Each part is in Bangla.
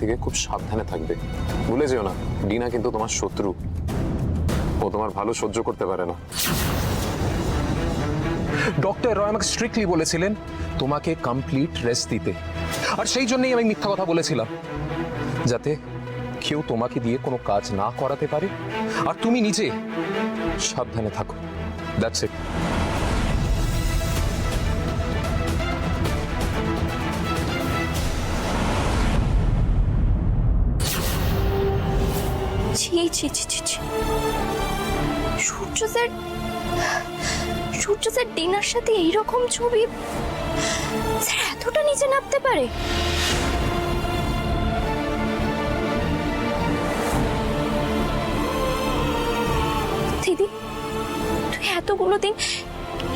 থেকে খুব সাবধানে থাকবে। ভুলে যেও না, ডিনা কিন্তু তোমার শত্রু। ও তোমার ভালো সহ্য করতে পারে না। ডক্টর রয় আমাকে স্ট্রিক্টলি বলেছিলেন তোমাকে কমপ্লিট রেস্ট দিতে, আর সেই জন্যই আমি মিথ্যা কথা বলেছিলাম, যাতে কেউ তোমাকে দিয়ে কোনো কাজ না করাতে পারে আর তুমি নিজে সাবধানে থাকো। That's it. ছি ছি ছি ছি ছি। সূর্য স্যার ডিনার সাথে এইরকম ছবি, স্যার এতটা নিচে নামতে পারে? দিদি, তুই এতগুলো দিন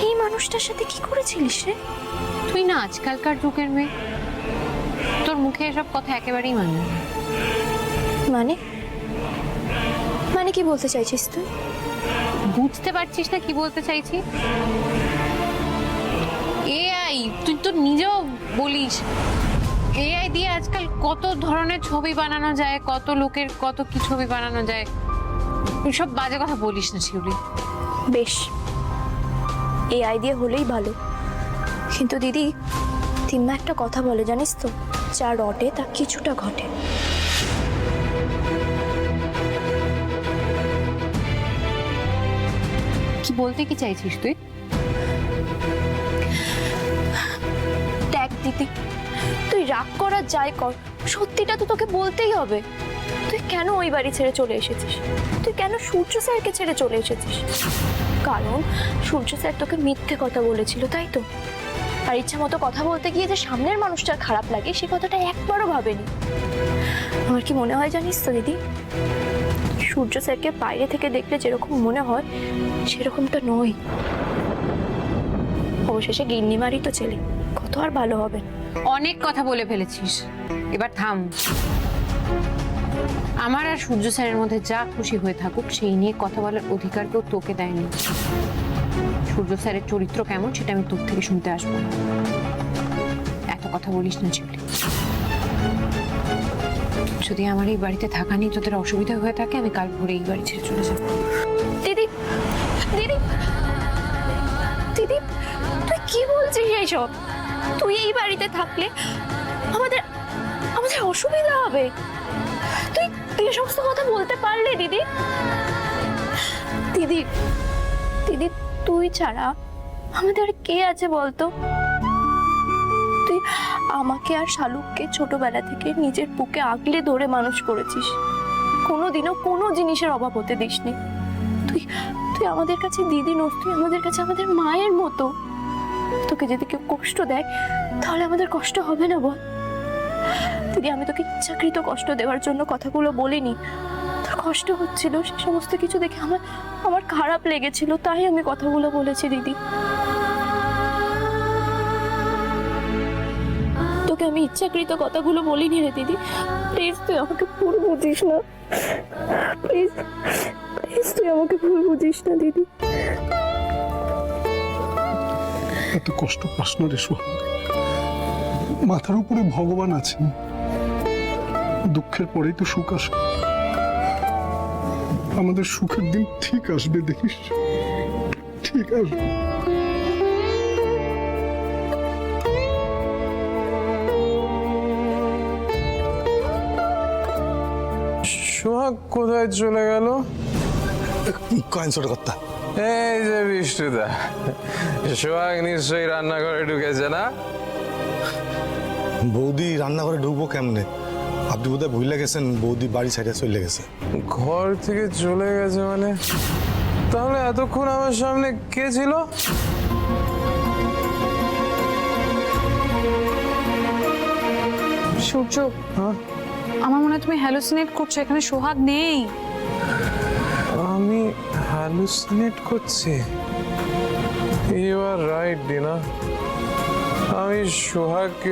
এই মানুষটার সাথে কি করেছিলিস রে? তুই না আজকালকার যুগের মেয়ে, তোর মুখে এসব কথা একেবারেই মানে না। মানে মানে কি বলতে চাইছিস তুই? বুঝতে পারছিস না কি বলতে চাইছি? এআই, তুই তো নিজেও বলিস এআই দিয়ে আজকাল কত ধরনের ছবি বানানো যায়, কত লোকের কত কি ছবি বানানো যায়। এসব বাজে কথা বলিস না শিউলি। বেশ, এই আইডিয়া হলেই ভালো, কিন্তু দিদি তিম্মা একটা কথা বলে জানিস তো, যা রটে তা কিছুটা ঘটে। কি বলতে কি চাইছিস তুই? দেখ দিদি, তুই রাগ করার যাই কর, সত্যিটা তো তোকে বলতেই হবে। তুই কেন ওই বাড়ি ছেড়ে চলে এসেছিস? তুই কেন সূর্য স্যারকে ছেড়ে চলে এসেছিস? কারণ সূর্য স্যার তোকে মিথ্যে কথা বলেছিল, তাই তো? আর ইচ্ছা মতো কথা বলতে গিয়ে যে সামনের মানুষটার খারাপ লাগে সে কথাটা একবারও ভাবেনি। আমার কি মনে হয় জানিস তো দিদি, সূর্য স্যারকে বাইরে থেকে দেখলে যেরকম মনে হয় সেরকমটা নয়। অবশেষে গিন্নিমারই তো ছেলে, কত আর ভালো হবে। অনেক কথা বলে ফেলেছিস, এবার থাম। আমার আর সূর্য স্যারের মধ্যে যা খুশি হয়ে থাকুক সেই নিয়ে কথা বলার অধিকার কেউ তোকে দেয়নি। সূর্য স্যারের চরিত্র কেমন সেটা আমি তোর থেকে শুনতে আসবো না। এত কথা বলিস না চিউলি। যদি আমার এই বাড়িতে থাকা নিয়ে তোদের অসুবিধা হয়ে থাকে, আমি কাল ভোরে এই বাড়ি ছেড়ে চলে যাবো। দিদি দিদি দিদি, তুই কি বলছিস এইসব? তুই এই বাড়িতে থাকলে আমাদের আমাদের অসুবিধা হবে। তুই এই সমস্ত কথা বলতে পারলে দিদি? দিদি দিদি, তুই ছাড়া আমাদের আর কে আছে বলতো? তুই আমাকে আর শালুককে ছোটবেলা থেকে নিজের বুকে আগলে ধরে মানুষ করেছিস, কোনোদিনও কোনো জিনিসের অভাব হতে দিসনি। তুই তুই আমাদের কাছে দিদি নোস, তুই আমাদের কাছে আমাদের মায়ের মতো। তোকে যদি কেউ কষ্ট দেয় তাহলে আমাদের কষ্ট হবে না বল? দিদি, আমি তোকে ইচ্ছাকৃত কষ্ট দেওয়ার জন্য কথাগুলো বলিনি। তোর কষ্ট হচ্ছিল, সে সমস্ত কিছু দেখে আমার খারাপ লেগেছিল, তাই আমি কথাগুলো বলেছি দিদি। তোকে আমি ইচ্ছাকৃত কথাগুলো বলিনি রে দিদি। প্লিজ তুই আমাকে ভুল বুঝিস না, প্লিজ প্লিজ তুই আমাকে ভুল বুঝিস না দিদি। এত কষ্ট পাস না রে সোহাগ, মাথার উপরে ভগবান আছেন, দুঃখের পরেই তো সুখ আসে। আমাদের সুখের দিন ঠিক আসবে, দেখিস, ঠিক আসবে। সোহাগ কোথায় চলে গেল? কয়েনশোটা কর্তা, এই যে বিষ্ণুদা, সোহাগ নিশ্চয়ই রান্নাঘরে ঢুকেছে না? বৌদি রান্নাঘরে ঢুকবো কেমনে? আপনি বোধহয় ভুলে গেছেন বৌদি বাড়ি সাইডে চলে গেছে। ঘর থেকে চলে গেছে মানে? তাহলে এতক্ষণ আমার সামনে কে ছিল? সূর্য, আমার মনে হয় তুমি হ্যালুসিনেট করছো, এখানে সোহাগ নেই। আমি হ্যালুসিনেট করছি? ইউ আর রাইট ডিনা, আমি সোহাগকে